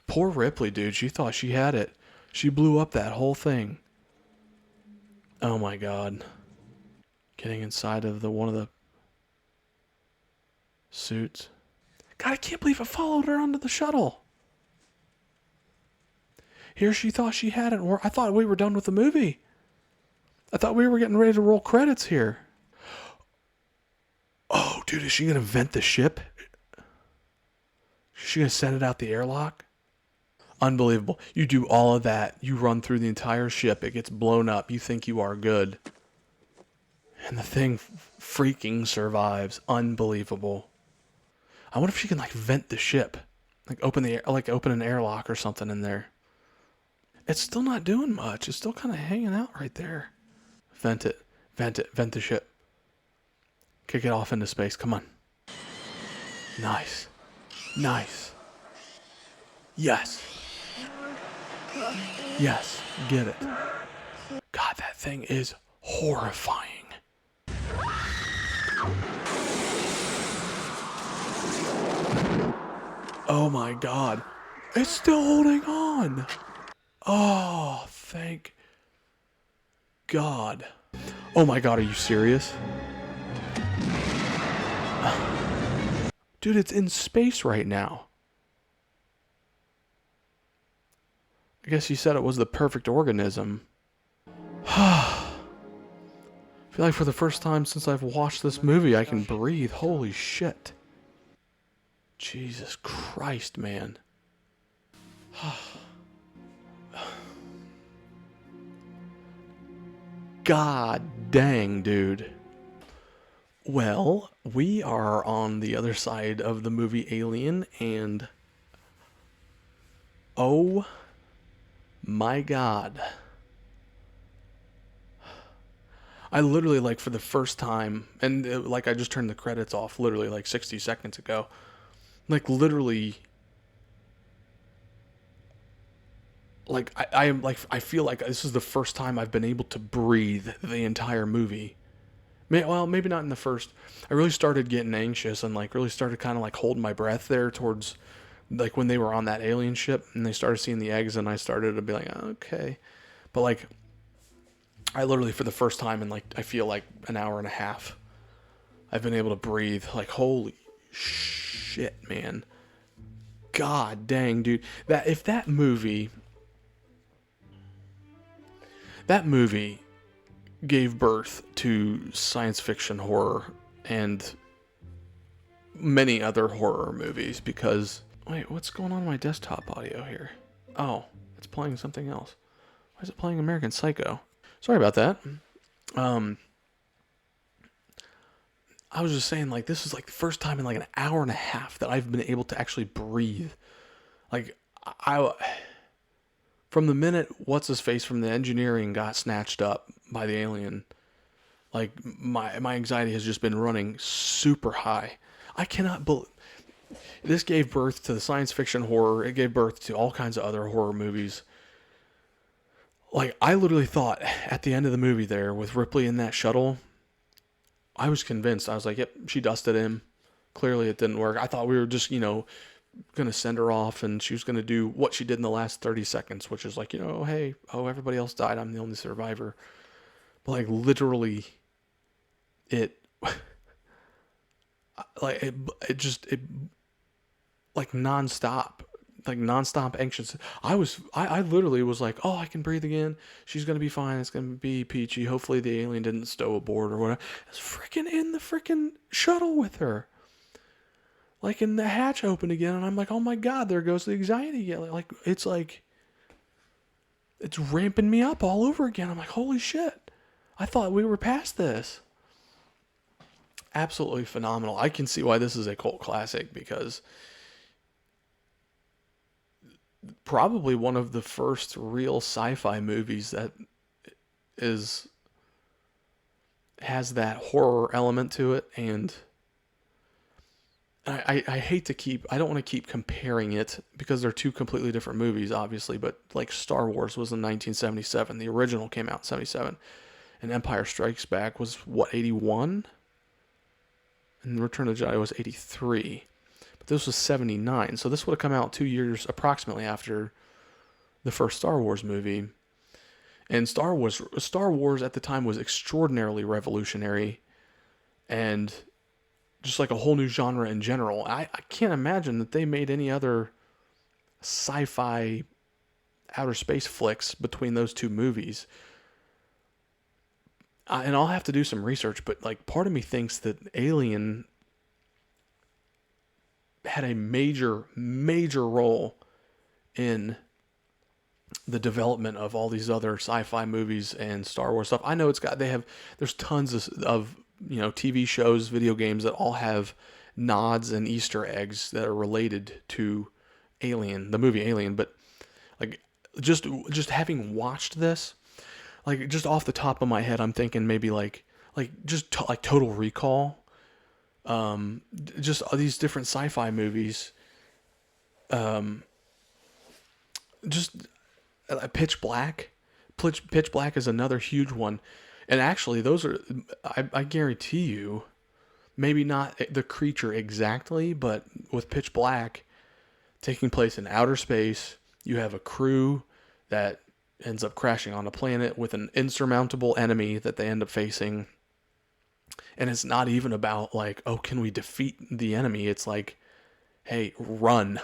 Poor Ripley, dude. She thought she had it. She blew up that whole thing. Oh my God. Getting inside of one of the suits. God, I can't believe it followed her onto the shuttle. Here she thought she had it. I thought we were done with the movie. I thought we were getting ready to roll credits here. Oh, dude, is she going to vent the ship? Is she going to send it out the airlock? Unbelievable. You do all of that. You run through the entire ship. It gets blown up. You think you are good. And the thing freaking survives. Unbelievable. I wonder if she can vent the ship. Like open an airlock or something in there. It's still not doing much. It's still kind of hanging out right there. Vent it. Vent it. Vent the ship. Kick it off into space. Come on. Nice. Nice. Yes. Yes. Get it. God, that thing is horrifying. Oh my God. It's still holding on. Oh, thank God. Oh my God, are you serious? Dude, it's in space right now. I guess you said it was the perfect organism. I feel like for the first time since I've watched this movie, I can breathe. Holy shit. Jesus Christ, man. God dang, dude. Well, we are on the other side of the movie Alien, and oh my God. I literally, like, for the first time, and like, I just turned the credits off literally like 60 seconds ago. Like, literally, like, I am, like, I feel like this is the first time I've been able to breathe the entire movie. Well, maybe not in the first. I really started getting anxious and, like, really started kind of, like, holding my breath there towards, like, when they were on that alien ship and they started seeing the eggs, and I started to be like, okay. But, like, I literally, for the first time in, like, I feel like an hour and a half, I've been able to breathe. Like, holy shit, man. God dang, dude. If that movie gave birth to science fiction horror and many other horror movies, because wait, what's going on in my desktop audio here? Oh, it's playing something else. Why is it playing American Psycho? Sorry about that. I was just saying, like, this is like the first time in like an hour and a half that I've been able to actually breathe. Like, from the minute what's-his-face from the engineering got snatched up by the alien, like, my anxiety has just been running super high. I cannot believe... This gave birth to the science fiction horror. It gave birth to all kinds of other horror movies. Like, I literally thought at the end of the movie there, with Ripley in that shuttle, I was convinced. I was like, yep, she dusted him. Clearly it didn't work. I thought we were just, going to send her off and she was going to do what she did in the last 30 seconds, which is like, hey, everybody else died. I'm the only survivor. But, like, literally, it nonstop anxious. I literally was like, oh, I can breathe again. She's going to be fine. It's going to be peachy. Hopefully the alien didn't stow aboard or whatever. I was freaking in the freaking shuttle with her. Like, and the hatch opened again, and I'm like, oh my God, there goes the anxiety again. It's ramping me up all over again. I'm like, holy shit. I thought we were past this. Absolutely phenomenal. I can see why this is a cult classic, because probably one of the first real sci-fi movies that has that horror element to it. And I hate to I don't want to keep comparing it, because they're two completely different movies, obviously, but like Star Wars was in 1977. The original came out in 77. And Empire Strikes Back was, 81? And Return of the Jedi was 83. But this was 79. So this would have come out 2 years approximately after the first Star Wars movie. And Star Wars at the time was extraordinarily revolutionary and just like a whole new genre in general. I can't imagine that they made any other sci-fi outer space flicks between those two movies. And I'll have to do some research, but like, part of me thinks that Alien had a major role in the development of all these other sci-fi movies and Star Wars stuff. I know there's tons of TV shows, video games that all have nods and Easter eggs that are related to Alien, the movie Alien, but like just having watched this, like just off the top of my head, I'm thinking maybe like like Total Recall, just all these different sci-fi movies, just Pitch Black. Pitch Black is another huge one, and actually those are, I guarantee you, maybe not the creature exactly, but with Pitch Black taking place in outer space, you have a crew that ends up crashing on a planet with an insurmountable enemy that they end up facing. And it's not even about like, oh, can we defeat the enemy? It's like, hey, run.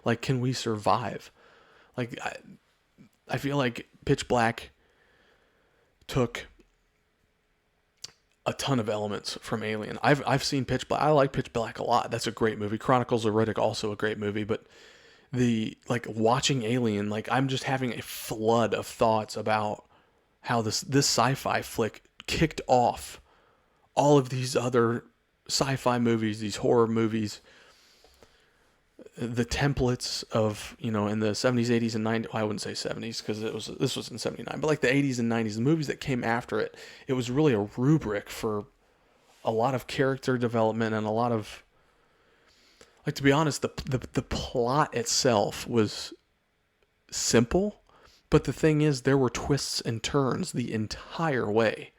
Like, can we survive? Like, I feel like Pitch Black took a ton of elements from Alien. I've seen Pitch Black. I like Pitch Black a lot. That's a great movie. Chronicles of Riddick, also a great movie. But the like watching Alien, like I'm just having a flood of thoughts about how this sci-fi flick kicked off all of these other sci-fi movies, these horror movies, the templates of, you know, in the 70s, 80s, and 90s. Well, I wouldn't say 70s because this was in 79, but like the 80s and 90s, the movies that came after it, it was really a rubric for a lot of character development and a lot of, like, to be honest, the plot itself was simple, but the thing is, there were twists and turns the entire way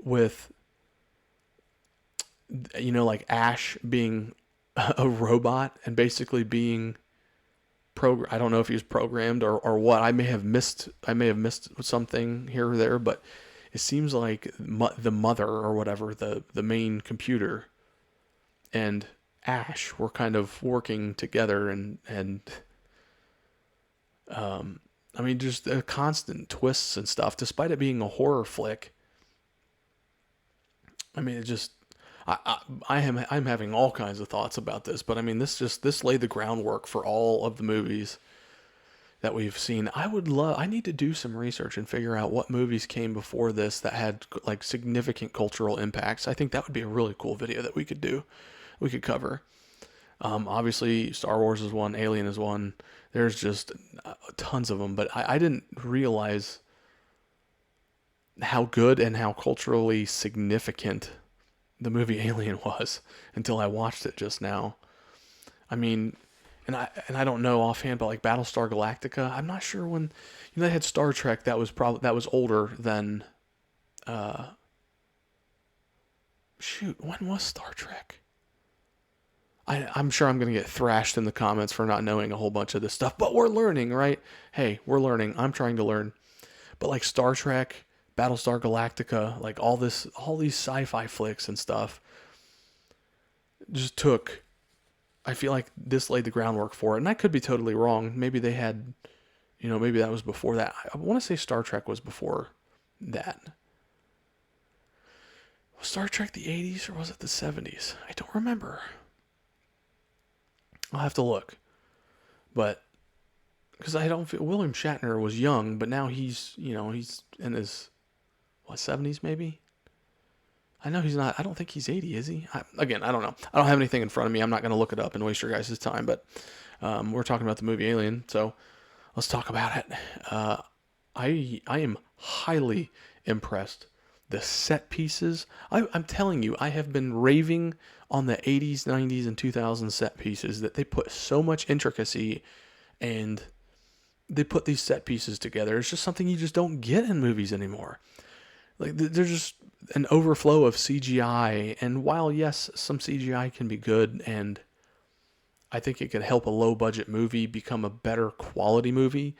with, you know, like Ash being a robot and basically being I don't know if he was programmed or what. I may have missed something here or there, but it seems like the mother or whatever, the main computer, and Ash were kind of working together, and I mean, just the constant twists and stuff, despite it being a horror flick. I mean, it just, I'm having all kinds of thoughts about this, but I mean, this laid the groundwork for all of the movies that we've seen. I need to do some research and figure out what movies came before this that had like significant cultural impacts. I think that would be a really cool video that we could cover. Obviously Star Wars is one, Alien is one. There's just tons of them, but I didn't realize how good and how culturally significant the movie Alien was until I watched it just now. I mean, and I don't know offhand, but like Battlestar Galactica, I'm not sure when, you know, they had Star Trek that was older than, when was Star Trek? I'm sure I'm going to get thrashed in the comments for not knowing a whole bunch of this stuff, but we're learning, right? Hey, we're learning. I'm trying to learn. But like Star Trek, Battlestar Galactica, like all these sci-fi flicks and stuff just took, I feel like this laid the groundwork for it. And I could be totally wrong. Maybe they had, you know, maybe that was before that. I want to say Star Trek was before that. Was Star Trek the 80s or was it the 70s? I don't remember. I'll have to look. But because I don't feel, William Shatner was young, but now he's, you know, he's in his 70s maybe. I know he's not. I don't think he's 80, is he? Again, I don't know. I don't have anything in front of me. I'm not going to look it up and waste your guys' time. But we're talking about the movie Alien, so let's talk about it. I am highly impressed. The set pieces. I'm telling you, I have been raving on the 80s, 90s, and 2000s set pieces that they put so much intricacy and they put these set pieces together. It's just something you just don't get in movies anymore. Like, there's just an overflow of CGI, and while yes, some CGI can be good, and I think it could help a low budget movie become a better quality movie,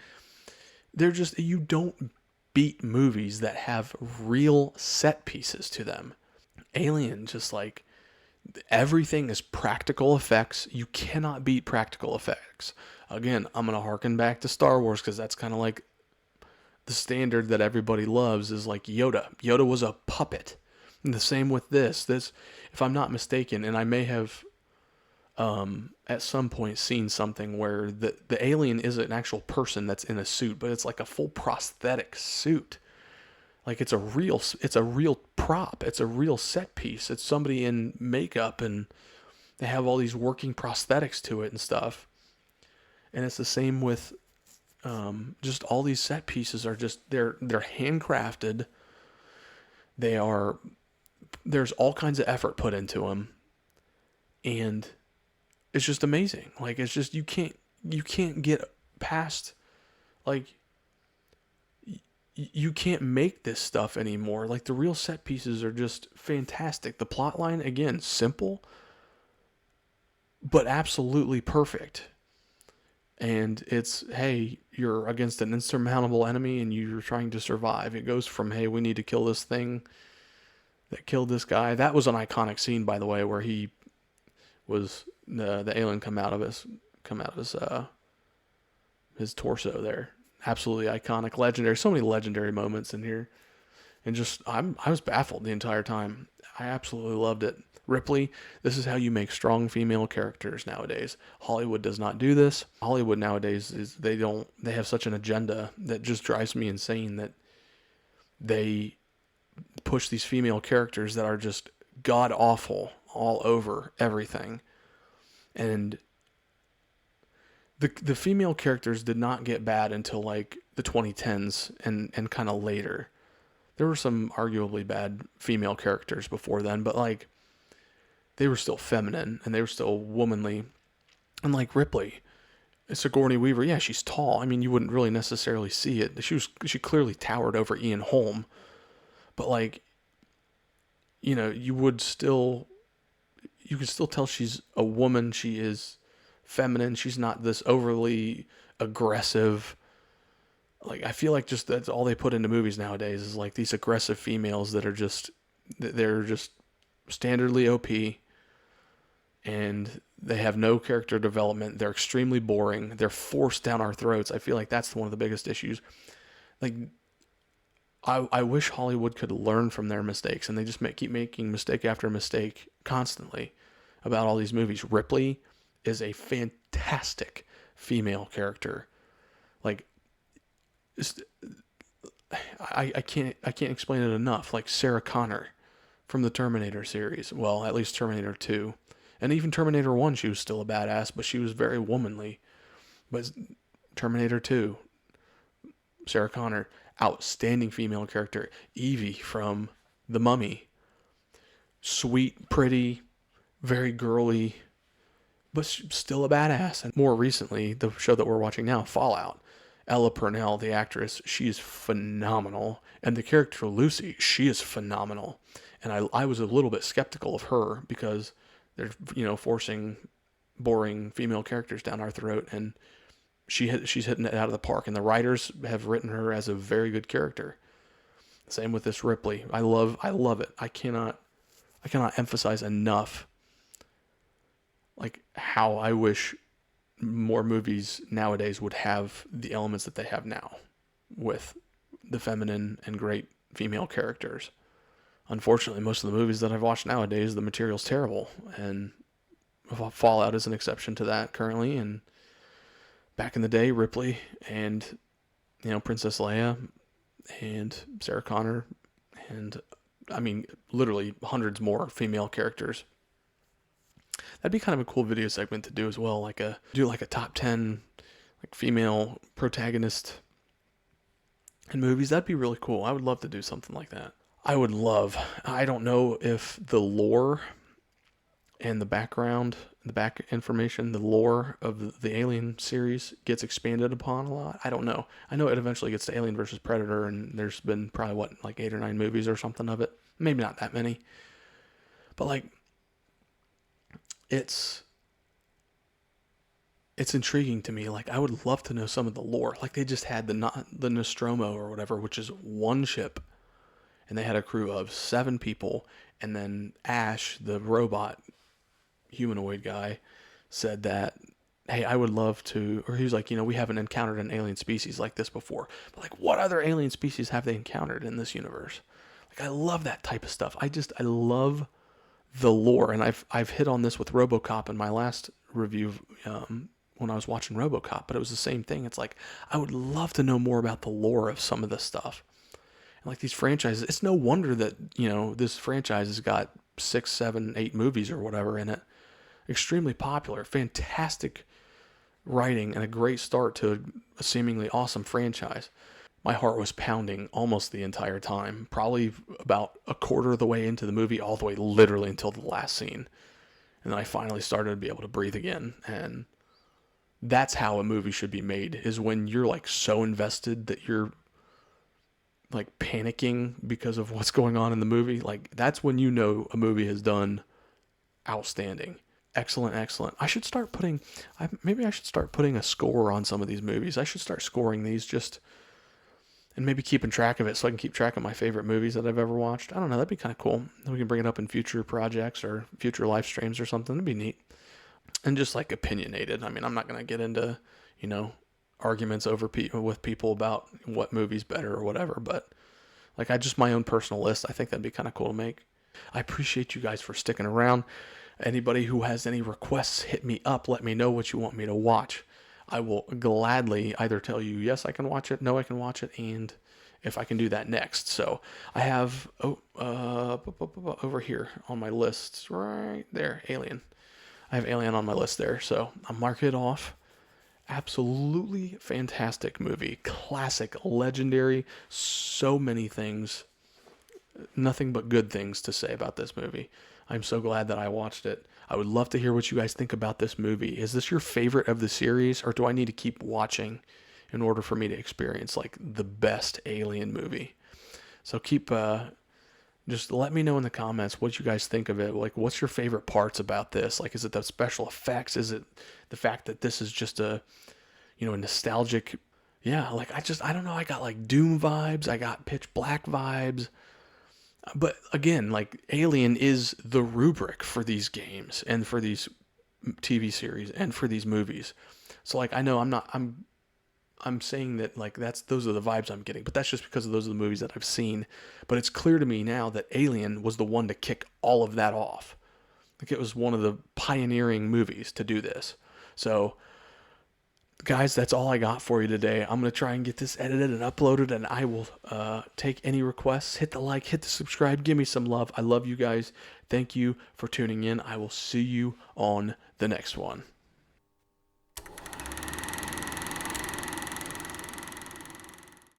you don't beat movies that have real set pieces to them. Alien, just like, everything is practical effects. You cannot beat practical effects. Again, I'm going to harken back to Star Wars because that's kind of like the standard that everybody loves, is like Yoda. Yoda was a puppet. And the same with this, if I'm not mistaken, and I may have at some point seen something where the alien is an actual person that's in a suit, but it's like a full prosthetic suit. Like it's a real prop. It's a real set piece. It's somebody in makeup, and they have all these working prosthetics to it and stuff. And it's the same with just all these set pieces are just they're handcrafted. There's all kinds of effort put into them, and it's just amazing. Like it's just you can't get past like you can't make this stuff anymore. Like the real set pieces are just fantastic. The plot line again simple, but absolutely perfect. And it's, hey, you're against an insurmountable enemy and you're trying to survive. It goes from, hey, we need to kill this thing that killed this guy. That was an iconic scene, by the way, where he was the alien come out of his torso there. Absolutely iconic, legendary. So many legendary moments in here, and just I was baffled the entire time. I absolutely loved it. Ripley, this is how you make strong female characters nowadays. Hollywood does not do this. Hollywood nowadays they have such an agenda that just drives me insane that they push these female characters that are just god awful all over everything. And the female characters did not get bad until like the 2010s and kind of later. There were some arguably bad female characters before then, but like they were still feminine and they were still womanly. And like Ripley, Sigourney Weaver, yeah, she's tall. I mean, you wouldn't really necessarily see it. She clearly towered over Ian Holm, but like, you know, you could still tell she's a woman. She is feminine. She's not this overly aggressive. Like, I feel like just that's all they put into movies nowadays is like these aggressive females that are they're just standardly OP. And they have no character development. They're extremely boring. They're forced down our throats. I feel like that's one of the biggest issues. Like, I wish Hollywood could learn from their mistakes, and they just keep making mistake after mistake constantly about all these movies. Ripley is a fantastic female character. Like, I can't explain it enough. Like Sarah Connor from the Terminator series. Well, at least Terminator 2. And even Terminator 1, she was still a badass, but she was very womanly. But Terminator 2, Sarah Connor, outstanding female character. Evie from The Mummy. Sweet, pretty, very girly, but still a badass. And more recently, the show that we're watching now, Fallout. Ella Purnell, the actress, she is phenomenal. And the character Lucy, she is phenomenal. And I was a little bit skeptical of her because they're, you know, forcing boring female characters down our throat, and she's hitting it out of the park. And the writers have written her as a very good character. Same with this Ripley. I love it. I cannot emphasize enough like how I wish more movies nowadays would have the elements that they have now with the feminine and great female characters. Unfortunately, most of the movies that I've watched nowadays, the material's terrible, and Fallout is an exception to that currently. And back in the day, Ripley and, you know, Princess Leia and Sarah Connor and, I mean, literally hundreds more female characters. That'd be kind of a cool video segment to do as well, do a top 10 like female protagonist in movies. That'd be really cool. I would love to do something like that. I don't know if the lore and the background, the back information, the lore of the Alien series gets expanded upon a lot. I don't know. I know it eventually gets to Alien versus Predator, and there's been probably, like 8 or 9 movies or something of it. Maybe not that many. But, like, it's intriguing to me. Like, I would love to know some of the lore. Like, they just had the Nostromo or whatever, which is one ship. And they had a crew of 7 people. And then Ash, the robot humanoid guy, said that, hey, I would love to, or he was like, you know, we haven't encountered an alien species like this before. But like, what other alien species have they encountered in this universe? Like, I love that type of stuff. I love the lore. And I've hit on this with RoboCop in my last review when I was watching RoboCop, but it was the same thing. It's like, I would love to know more about the lore of some of this stuff. And like these franchises, it's no wonder that, you know, this franchise has got 6, 7, 8 movies or whatever in it. Extremely popular, fantastic writing and a great start to a seemingly awesome franchise. My heart was pounding almost the entire time, probably about a quarter of the way into the movie, all the way literally until the last scene. And then I finally started to be able to breathe again. And that's how a movie should be made, is when you're like so invested that you're like panicking because of what's going on in the movie. Like, that's when you know a movie has done outstanding. Excellent, excellent. Maybe I should start putting a score on some of these movies. I should start scoring these and maybe keeping track of it so I can keep track of my favorite movies that I've ever watched. I don't know, that'd be kind of cool. We can bring it up in future projects or future live streams or something. That'd be neat. And just like opinionated. I mean, I'm not going to get into, arguments with people about what movie's better or whatever, but like my own personal list, I think that'd be kind of cool to make. I appreciate you guys for sticking around. Anybody who has any requests, hit me up. Let me know what you want me to watch. I will gladly either tell you, yes, I can watch it, no, I can watch it, and if I can do that next. So I have, over here on my list, right there, Alien. I have Alien on my list there, so I'll mark it off. Absolutely fantastic movie. Classic, legendary, so many things. Nothing but good things to say about this movie. I'm so glad that I watched it. I would love to hear what you guys think about this movie. Is this your favorite of the series, or do I need to keep watching in order for me to experience like the best Alien movie? So just let me know in the comments what you guys think of it. Like, what's your favorite parts about this? Like, is it the special effects? Is it the fact that this is just a nostalgic, like I don't know. I got like Doom vibes. I got Pitch Black vibes. But again, like, Alien is the rubric for these games and for these TV series and for these movies. So like, I know I'm saying that like those are the vibes I'm getting, but that's just because those are the movies that I've seen. But it's clear to me now that Alien was the one to kick all of that off. Like, it was one of the pioneering movies to do this. So guys, that's all I got for you today. I'm going to try and get this edited and uploaded, and I will take any requests. Hit the like, hit the subscribe, give me some love. I love you guys. Thank you for tuning in. I will see you on the next one.